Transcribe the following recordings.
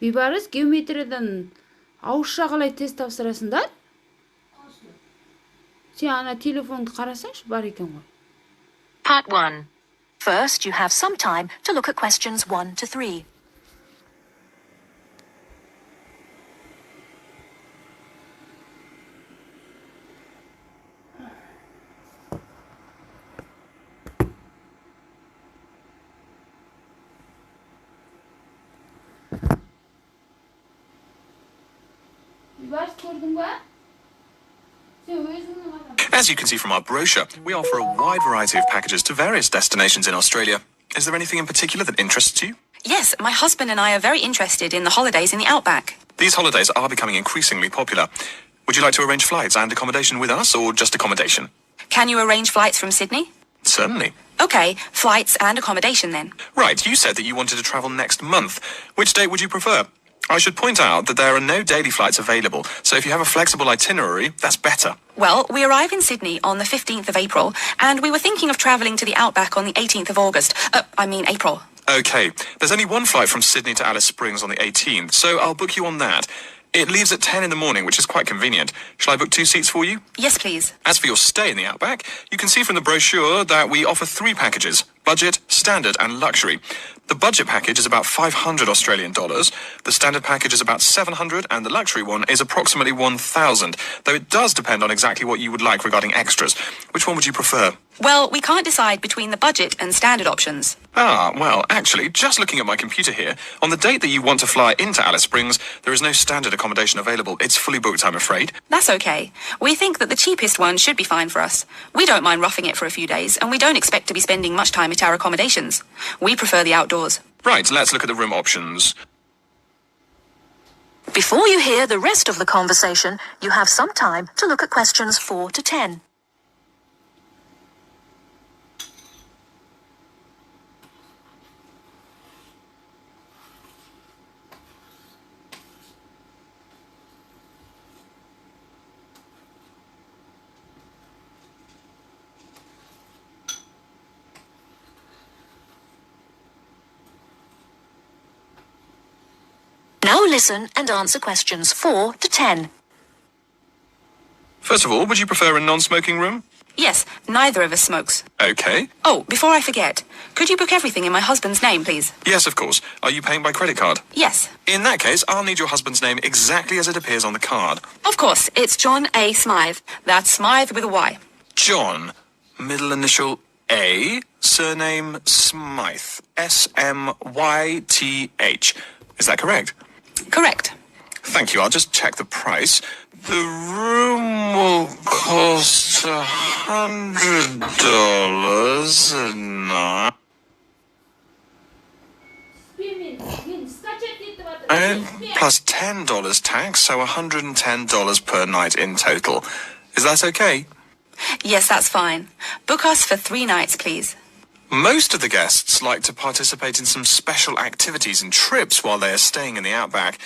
Бейбарыс геометриядан ауызша қалай тест тапсырасыңдар? Сен ана телефонды қарасаңшы, бар екен ғой. Part 1. First, you have some time to look at questions 1 to 3. Бейбарыс көрдің ба? As you can see from our brochure, we offer a wide variety of packages to various destinations in Australia. Is there anything in particular that interests you? Yes, my husband and I are very interested in the holidays in the outback. These holidays are becoming increasingly popular. Would you like to arrange flights and accommodation with us, or just accommodation? Can you arrange flights from Sydney? Certainly. Okay, flights and accommodation then. Right, you said that you wanted to travel next month. Which date would you prefer? I should point out that there are no daily flights available, so if you have a flexible itinerary, that's better. Well, we arrive in Sydney on the 15th of April, and we were thinking of travelling to the outback on the 18th of August. April. Okay, there's only one flight from Sydney to Alice Springs on the 18th, so I'll book you on that. It leaves at 10 in the morning, which is quite convenient. Shall I book 2 seats for you? Yes, please. As for your stay in the outback, you can see from the brochure that we offer 3 packages: budget, standard and luxury. The budget package is about 500 Australian dollars, the standard package is about 700, and the luxury one is approximately 1,000, though it does depend on exactly what you would like regarding extras. Which one would you prefer? Well, we can't decide between the budget and standard options. Well, actually, just looking at my computer here, on the date that you want to fly into Alice Springs, there is no standard accommodation available. It's fully booked, I'm afraid. That's okay. We think that the cheapest one should be fine for us. We don't mind roughing it for a few days, and we don't expect to be spending much time at our accommodations. We prefer the outdoors. Right, let's look at the room options. Before you hear the rest of the conversation, you have some time to look at questions 4 to 10. Now listen and answer questions 4 to 10. First of all, would you prefer a non-smoking room? Yes, neither of us smokes. Okay. Oh, before I forget, could you book everything in my husband's name, please? Yes, of course. Are you paying by credit card? Yes. In that case, I'll need your husband's name exactly as it appears on the card. Of course, it's John A. Smythe. That's Smythe with a Y. John, middle initial A, surname Smythe, S-M-Y-T-H. Is that correct? Correct. Thank you. I'll just check the price. The room will cost $100 a night. Plus $10 tax, so $110 per night in total. Is that okay? Yes, that's fine. Book us for 3 nights, please. Most of the guests like to participate in some special activities and trips while they are staying in the outback.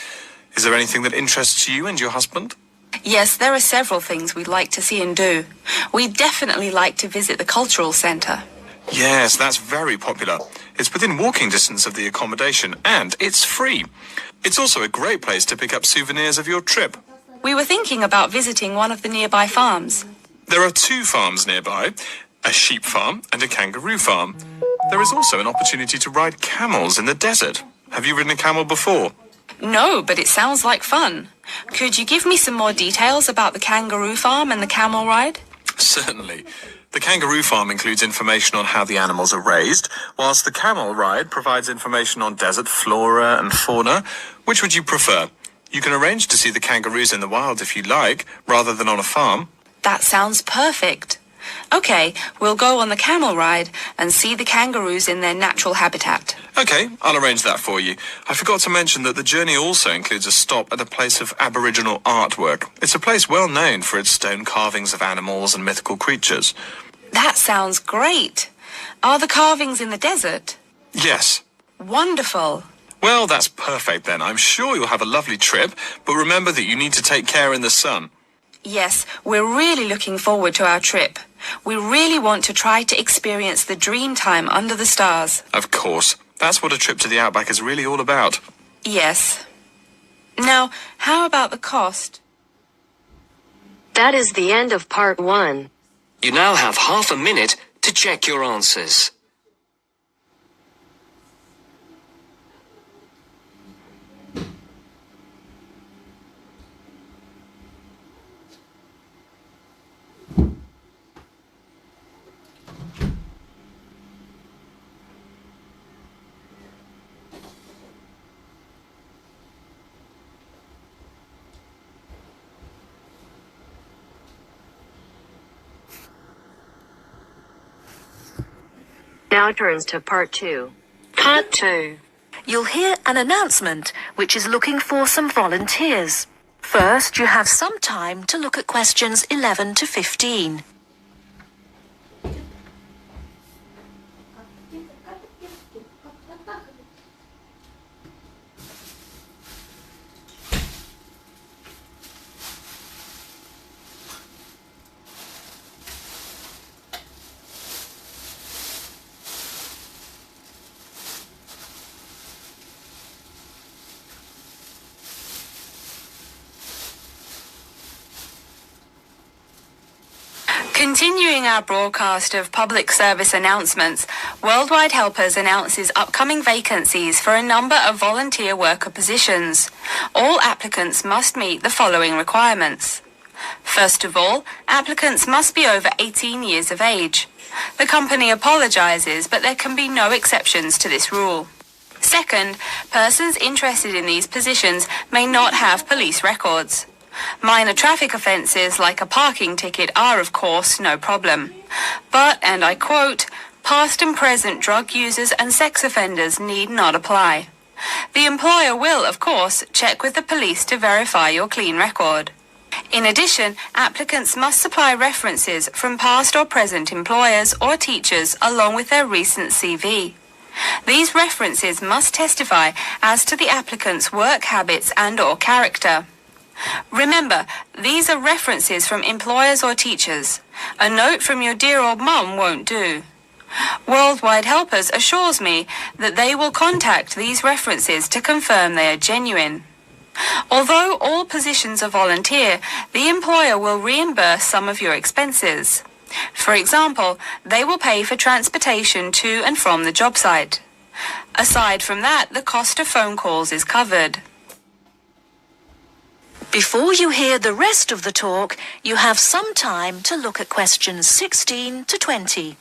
Is there anything that interests you and your husband? Yes, there are several things we'd like to see and do. We'd definitely like to visit the cultural centre. Yes, that's very popular. It's within walking distance of the accommodation and it's free. It's also a great place to pick up souvenirs of your trip. We were thinking about visiting one of the nearby farms. There are 2 farms nearby, a sheep farm and a kangaroo farm. There is also an opportunity to ride camels in the desert. Have you ridden a camel before? No, but it sounds like fun. Could you give me some more details about the kangaroo farm and the camel ride? Certainly. The kangaroo farm includes information on how the animals are raised, whilst the camel ride provides information on desert flora and fauna. Which would you prefer? You can arrange to see the kangaroos in the wild if you like, rather than on a farm. That sounds perfect. Okay, we'll go on the camel ride and see the kangaroos in their natural habitat. Okay, I'll arrange that for you. I forgot to mention that the journey also includes a stop at a place of Aboriginal artwork. It's a place well known for its stone carvings of animals and mythical creatures. That sounds great. Are the carvings in the desert? Yes. Wonderful. Well, that's perfect then. I'm sure you'll have a lovely trip, but remember that you need to take care in the sun. Yes, we're really looking forward to our trip. We really want to try to experience the dream time under the stars. Of course. That's what a trip to the outback is really all about. Yes. Now, how about the cost? That is the end of part 1. You now have half a minute to check your answers. Now turns to part 2. Part 2. You'll hear an announcement which is looking for some volunteers. First, you have some time to look at questions 11 to 15. Continuing our broadcast of public service announcements, Worldwide Helpers announces upcoming vacancies for a number of volunteer worker positions. All applicants must meet the following requirements. First of all, applicants must be over 18 years of age. The company apologizes, but there can be no exceptions to this rule. Second, persons interested in these positions may not have police records. Minor traffic offences like a parking ticket are, of course, no problem. But, and I quote, past and present drug users and sex offenders need not apply. The employer will, of course, check with the police to verify your clean record. In addition, applicants must supply references from past or present employers or teachers along with their recent CV. These references must testify as to the applicant's work habits and/or character. Remember, these are references from employers or teachers. A note from your dear old mum won't do. Worldwide Helpers assures me that they will contact these references to confirm they are genuine. Although all positions are volunteer, the employer will reimburse some of your expenses. For example, they will pay for transportation to and from the job site. Aside from that, the cost of phone calls is covered. Before you hear the rest of the talk, you have some time to look at questions 16 to 20.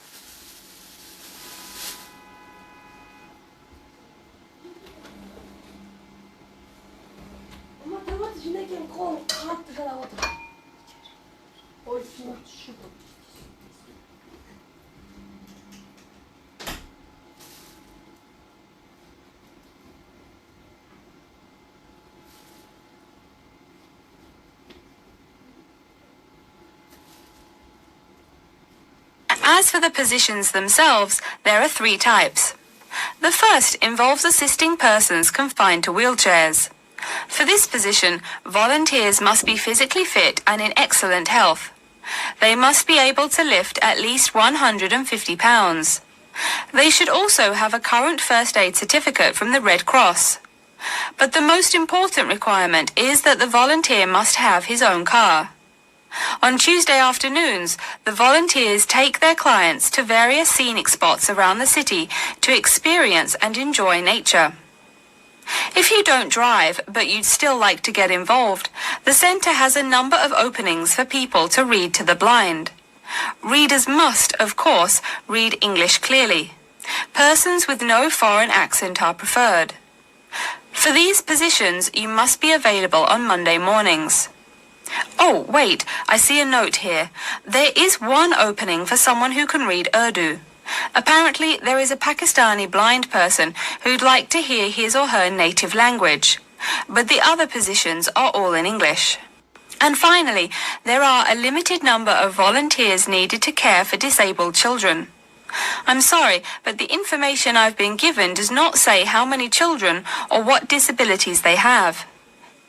As for the positions themselves, there are 3 types. The first involves assisting persons confined to wheelchairs. For this position, volunteers must be physically fit and in excellent health. They must be able to lift at least 150 pounds. They should also have a current first aid certificate from the Red Cross. But the most important requirement is that the volunteer must have his own car. On Tuesday afternoons, the volunteers take their clients to various scenic spots around the city to experience and enjoy nature. If you don't drive, but you'd still like to get involved, the centre has a number of openings for people to read to the blind. Readers must, of course, read English clearly. Persons with no foreign accent are preferred. For these positions, you must be available on Monday mornings. Oh, wait, I see a note here. There is one opening for someone who can read Urdu. Apparently, there is a Pakistani blind person who'd like to hear his or her native language. But the other positions are all in English. And finally, there are a limited number of volunteers needed to care for disabled children. I'm sorry, but the information I've been given does not say how many children or what disabilities they have.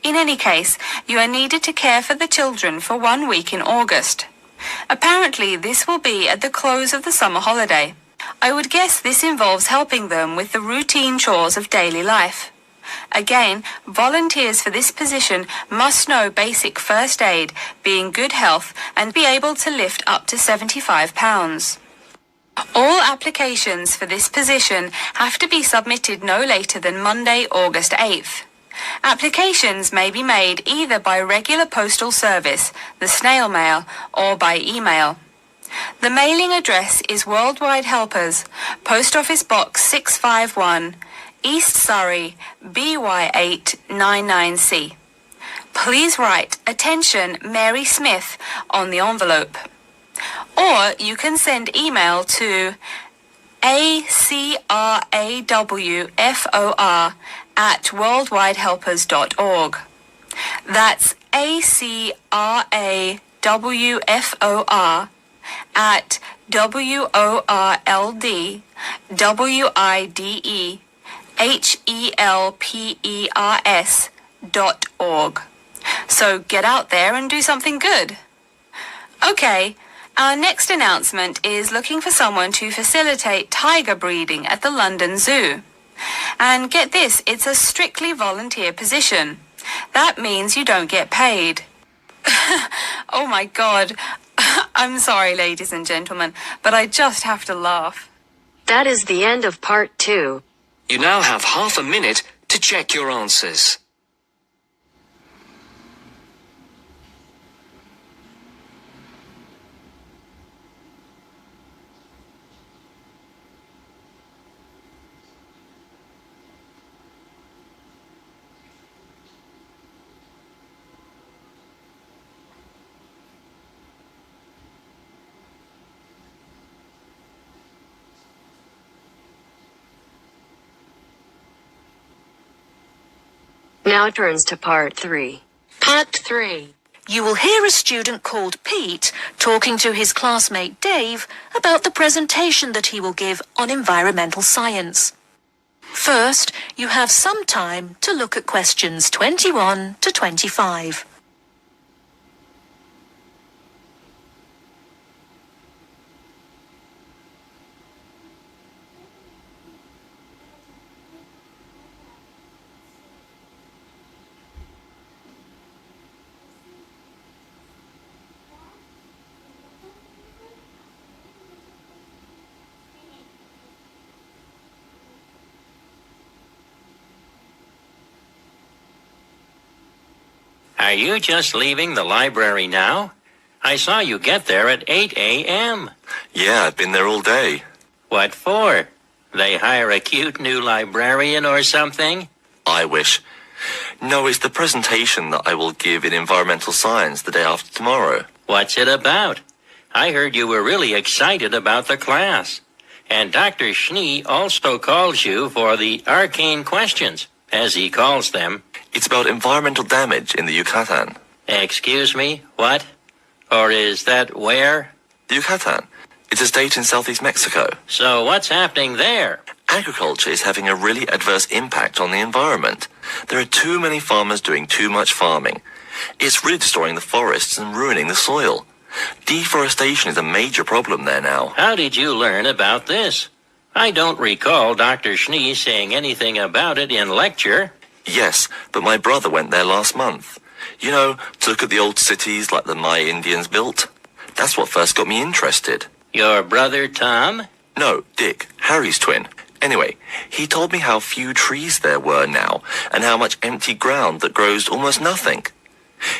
In any case, you are needed to care for the children for 1 week in August. Apparently, this will be at the close of the summer holiday. I would guess this involves helping them with the routine chores of daily life. Again, volunteers for this position must know basic first aid, be in good health, and be able to lift up to 75 pounds. All applications for this position have to be submitted no later than Monday, August 8th. Applications may be made either by regular postal service, the snail mail, or by email. The mailing address is Worldwide Helpers, Post Office Box 651, East Surrey, BY8 99C. Please write "Attention Mary Smith" on the envelope. Or you can send email to acrawfor@worldwidehelpers.org. That's acrawfor@WORLDWIDEHELPERS.org. So get out there and do something good. Okay, our next announcement is looking for someone to facilitate tiger breeding at the London Zoo. And get this, it's a strictly volunteer position. That means you don't get paid. Oh my God. I'm sorry, ladies and gentlemen, but I just have to laugh. That is the end of part 2. You now have half a minute to check your answers. Now turns to part 3. Part 3. You will hear a student called Pete talking to his classmate Dave about the presentation that he will give on environmental science. First, you have some time to look at questions 21 to 25. Are you just leaving the library now? I saw you get there at 8 a.m. Yeah, I've been there all day. What for? They hire a cute new librarian or something? I wish. No, it's the presentation that I will give in environmental science the day after tomorrow. What's it about? I heard you were really excited about the class. And Dr. Schnee also calls you for the arcane questions, as he calls them. It's about environmental damage in the Yucatan. Excuse me, what? Or is that where? The Yucatan. It's a state in southeast Mexico. So what's happening there? Agriculture is having a really adverse impact on the environment. There are too many farmers doing too much farming. It's really destroying the forests and ruining the soil. Deforestation is a major problem there now. How did you learn about this? I don't recall Dr. Schnee saying anything about it in lecture. Yes, but my brother went there last month. You know, to look at the old cities like the Maya Indians built. That's what first got me interested. Your brother Tom? No, Dick, Harry's twin. Anyway, he told me how few trees there were now, and how much empty ground that grows almost nothing.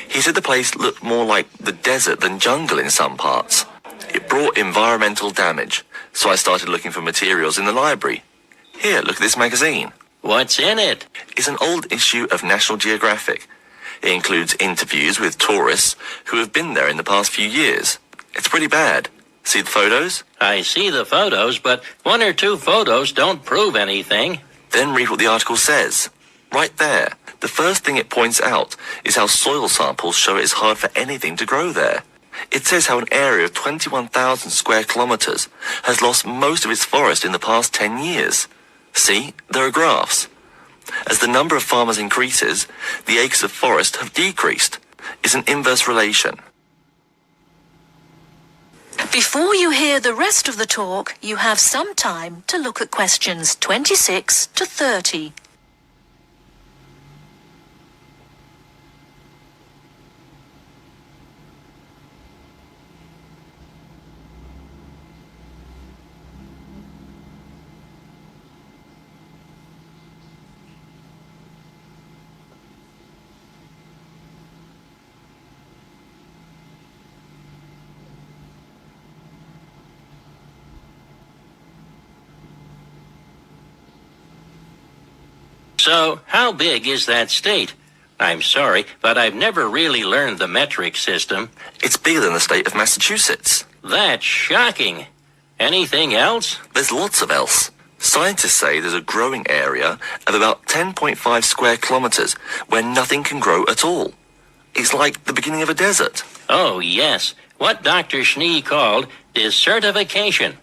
He said the place looked more like the desert than jungle in some parts. It brought environmental damage, so I started looking for materials in the library. Here, look at this magazine. What's in it? It's an old issue of National Geographic. It includes interviews with tourists who have been there in the past few years. It's pretty bad. See the photos? I see the photos, but one or two photos don't prove anything. Then read what the article says. Right there. The first thing it points out is how soil samples show it's hard for anything to grow there. It says how an area of 21,000 square kilometers has lost most of its forest in the past 10 years. See, there are graphs. As the number of farmers increases, the acres of forest have decreased. It's an inverse relation. Before you hear the rest of the talk, you have some time to look at questions 26 to 30. So, how big is that state? I'm sorry, but I've never really learned the metric system. It's bigger than the state of Massachusetts. That's shocking. Anything else? There's lots of else. Scientists say there's a growing area of about 10.5 square kilometers where nothing can grow at all. It's like the beginning of a desert. Oh, yes. What Dr. Schnee called desertification.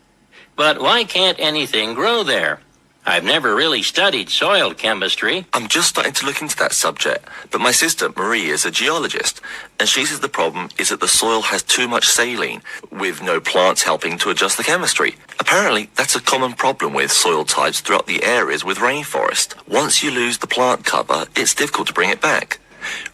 But why can't anything grow there? I've never really studied soil chemistry. I'm just starting to look into that subject, but my sister Marie is a geologist, and she says the problem is that the soil has too much saline, with no plants helping to adjust the chemistry. Apparently, that's a common problem with soil types throughout the areas with rainforest. Once you lose the plant cover, it's difficult to bring it back.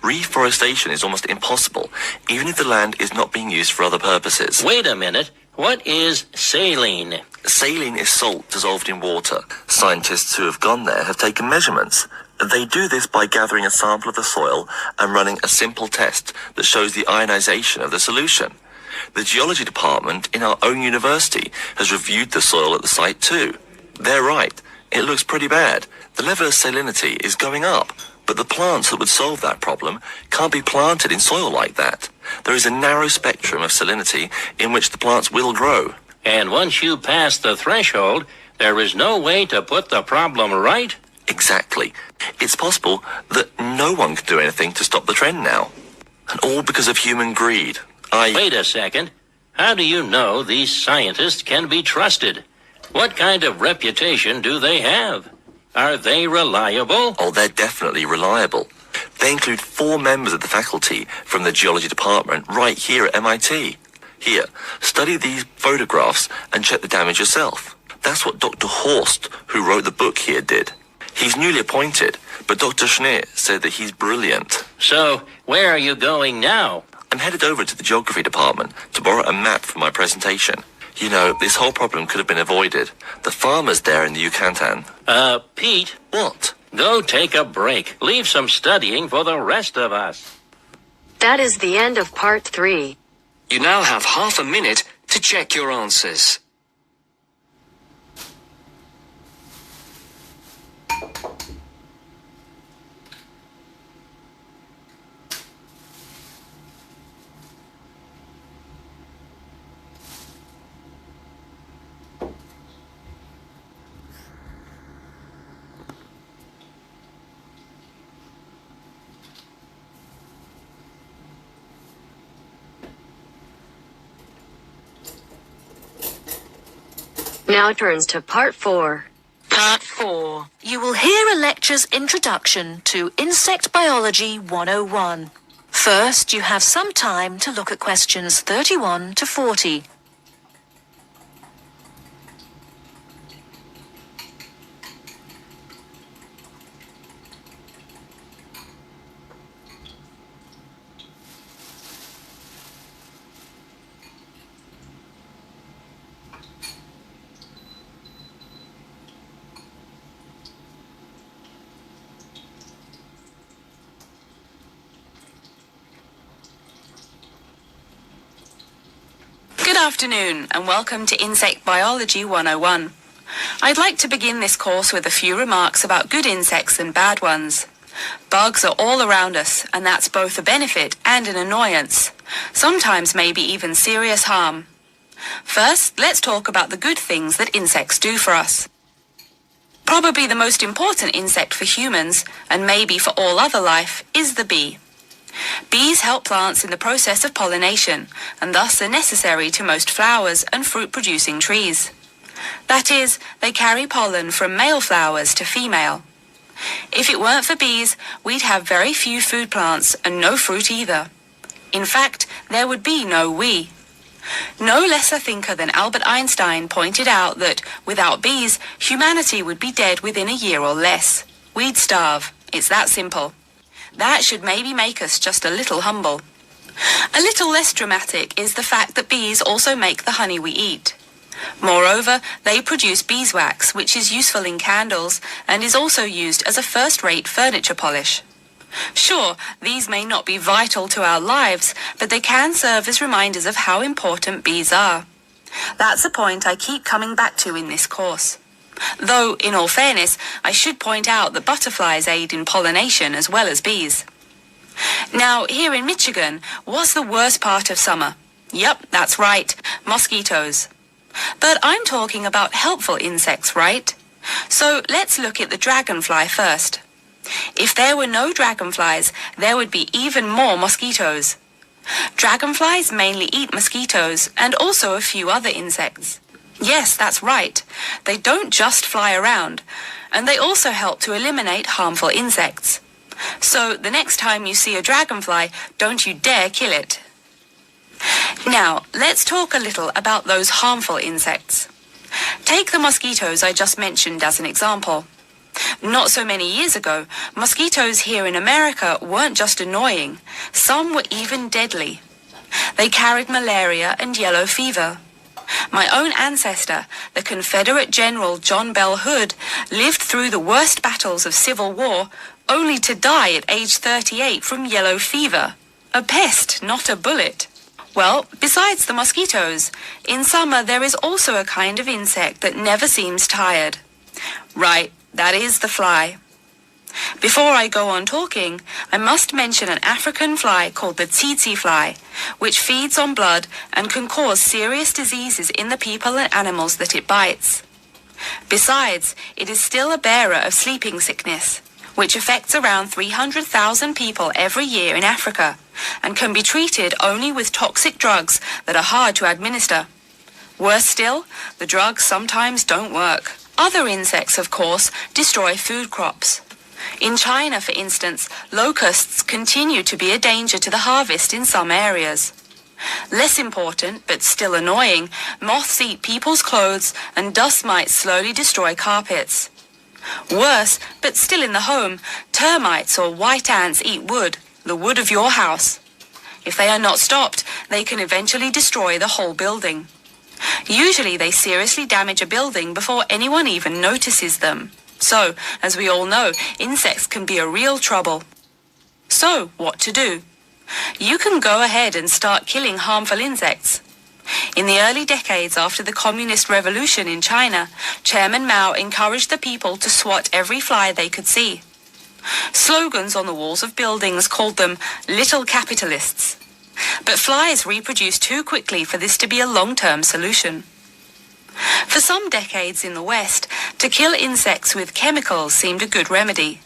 Reforestation is almost impossible, even if the land is not being used for other purposes. Wait a minute. What is saline? Saline is salt dissolved in water. Scientists who have gone there have taken measurements. They do this by gathering a sample of the soil and running a simple test that shows the ionization of the solution. The geology department in our own university has reviewed the soil at the site too. They're right. It looks pretty bad. The level of salinity is going up. But the plants that would solve that problem can't be planted in soil like that. There is a narrow spectrum of salinity in which the plants will grow. And once you pass the threshold, there is no way to put the problem right? Exactly. It's possible that no one can do anything to stop the trend now. And all because of human greed. Wait a second. How do you know these scientists can be trusted? What kind of reputation do they have? Are they reliable? Oh, they're definitely reliable. They include 4 members of the faculty from the geology department right here at MIT. Here, study these photographs and check the damage yourself. That's what Dr. Horst, who wrote the book here, did. He's newly appointed, but Dr. Schnee said that he's brilliant. So, where are you going now? I'm headed over to the geography department to borrow a map for my presentation. You know, this whole problem could have been avoided. The farmers there in the Yucatan. Pete? What? Go take a break. Leave some studying for the rest of us. That is the end of part 3. You now have half a minute to check your answers. Now turns to part 4. Part 4. You will hear a lecture's introduction to Insect Biology 101. First, you have some time to look at questions 31 to 40. Good afternoon and welcome to Insect Biology 101. I'd like to begin this course with a few remarks about good insects and bad ones. Bugs are all around us, and that's both a benefit and an annoyance, sometimes maybe even serious harm. First, let's talk about the good things that insects do for us. Probably the most important insect for humans, and maybe for all other life, is the bee. Bees help plants in the process of pollination, and thus are necessary to most flowers and fruit-producing trees. That is, they carry pollen from male flowers to female. If it weren't for bees, we'd have very few food plants and no fruit either. In fact, there would be no we. No less a thinker than Albert Einstein pointed out that, without bees, humanity would be dead within a year or less. We'd starve. It's that simple. That should maybe make us just a little humble. A little less dramatic is the fact that bees also make the honey we eat. Moreover, they produce beeswax, which is useful in candles and is also used as a first-rate furniture polish. Sure, these may not be vital to our lives, but they can serve as reminders of how important bees are. That's a point I keep coming back to in this course. Though, in all fairness, I should point out that butterflies aid in pollination as well as bees. Now, here in Michigan, what's the worst part of summer? Yep, that's right, mosquitoes. But I'm talking about helpful insects, right? So let's look at the dragonfly first. If there were no dragonflies, there would be even more mosquitoes. Dragonflies mainly eat mosquitoes and also a few other insects. Yes, that's right. They don't just fly around, and they also help to eliminate harmful insects. So the next time you see a dragonfly, don't you dare kill it. Now, let's talk a little about those harmful insects. Take the mosquitoes I just mentioned as an example. Not so many years ago, mosquitoes here in America weren't just annoying, some were even deadly. They carried malaria and yellow fever. My own ancestor, the Confederate General John Bell Hood, lived through the worst battles of Civil War, only to die at age 38 from yellow fever. A pest, not a bullet. Well, besides the mosquitoes, in summer there is also a kind of insect that never seems tired. Right, that is the fly. Before I go on talking, I must mention an African fly called the tsetse fly, which feeds on blood and can cause serious diseases in the people and animals that it bites. Besides, it is still a bearer of sleeping sickness, which affects around 300,000 people every year in Africa, and can be treated only with toxic drugs that are hard to administer. Worse still, the drugs sometimes don't work. Other insects, of course, destroy food crops. In China, for instance, locusts continue to be a danger to the harvest in some areas. Less important, but still annoying, moths eat people's clothes and dust mites slowly destroy carpets. Worse, but still in the home, termites or white ants eat wood, the wood of your house. If they are not stopped, they can eventually destroy the whole building. Usually they seriously damage a building before anyone even notices them. So, as we all know, insects can be a real trouble. So, what to do? You can go ahead and start killing harmful insects. In the early decades after the Communist Revolution in China, Chairman Mao encouraged the people to swat every fly they could see. Slogans on the walls of buildings called them little capitalists. But flies reproduce too quickly for this to be a long-term solution. For some decades in the West, to kill insects with chemicals seemed a good remedy.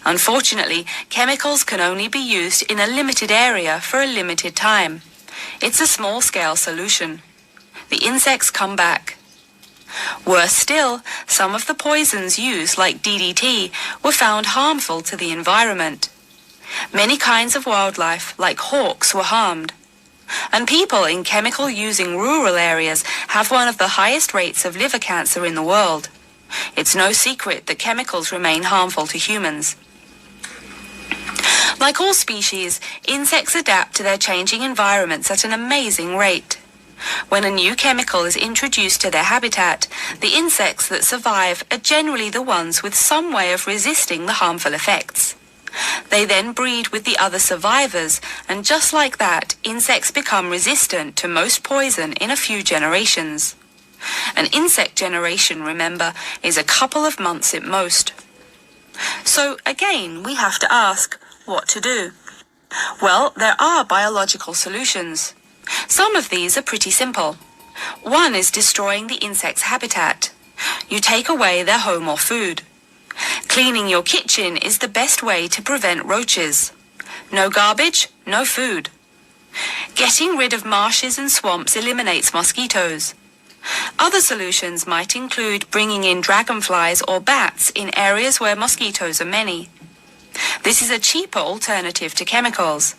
Unfortunately, chemicals can only be used in a limited area for a limited time. It's a small-scale solution. The insects come back. Worse still, some of the poisons used, like DDT, were found harmful to the environment. Many kinds of wildlife, like hawks, were harmed. And people in chemical-using rural areas have one of the highest rates of liver cancer in the world. It's no secret that chemicals remain harmful to humans. Like all species, insects adapt to their changing environments at an amazing rate. When a new chemical is introduced to their habitat, the insects that survive are generally the ones with some way of resisting the harmful effects. They then breed with the other survivors, and just like that, insects become resistant to most poison in a few generations. An insect generation, remember, is a couple of months at most. So again, we have to ask, what to do? Well, there are biological solutions. Some of these are pretty simple. One is destroying the insect's habitat. You take away their home or food. Cleaning your kitchen is the best way to prevent roaches. No garbage, no food. Getting rid of marshes and swamps eliminates mosquitoes. Other solutions might include bringing in dragonflies or bats in areas where mosquitoes are many. This is a cheaper alternative to chemicals.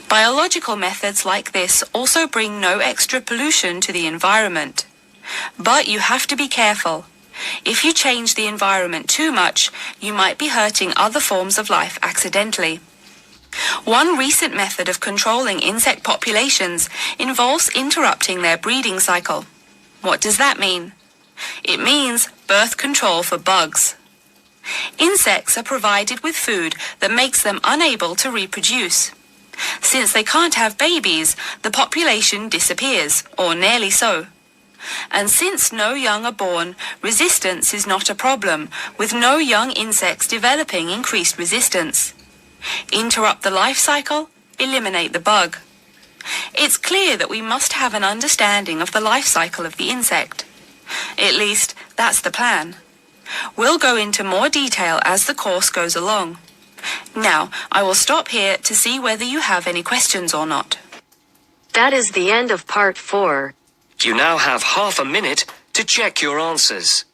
Biological methods like this also bring no extra pollution to the environment. But you have to be careful. If you change the environment too much, you might be hurting other forms of life accidentally. One recent method of controlling insect populations involves interrupting their breeding cycle. What does that mean? It means birth control for bugs. Insects are provided with food that makes them unable to reproduce. Since they can't have babies, the population disappears, or nearly so. And since no young are born, resistance is not a problem, with no young insects developing increased resistance. Interrupt the life cycle, eliminate the bug. It's clear that we must have an understanding of the life cycle of the insect. At least, that's the plan. We'll go into more detail as the course goes along. Now, I will stop here to see whether you have any questions or not. That is the end of part 4. You now have half a minute to check your answers.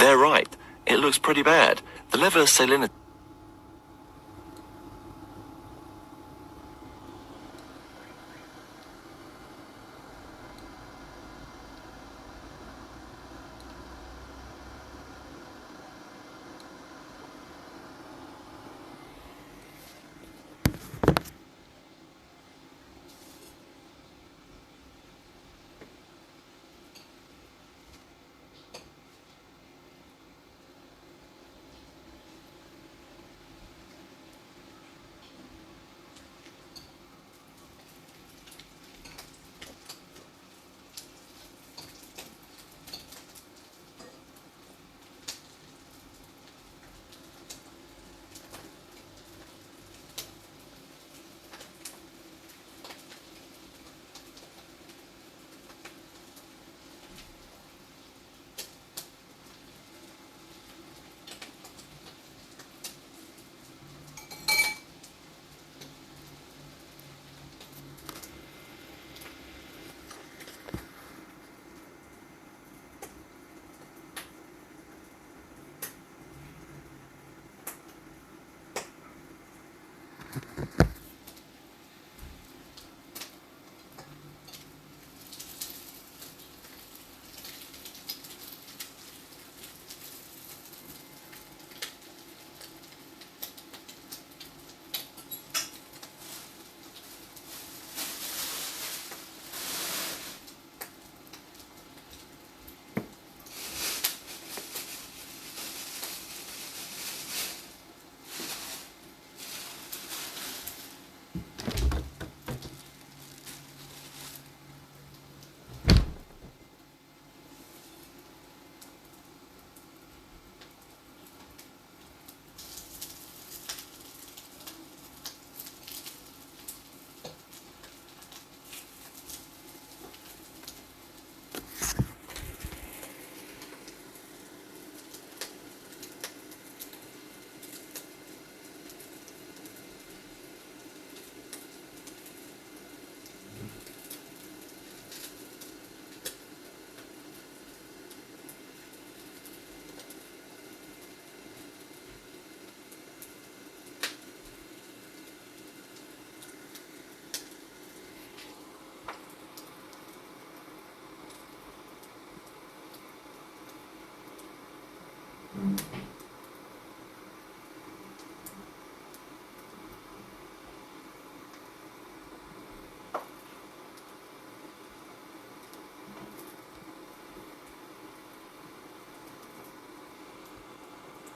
They're right. It looks pretty bad. The level of salinity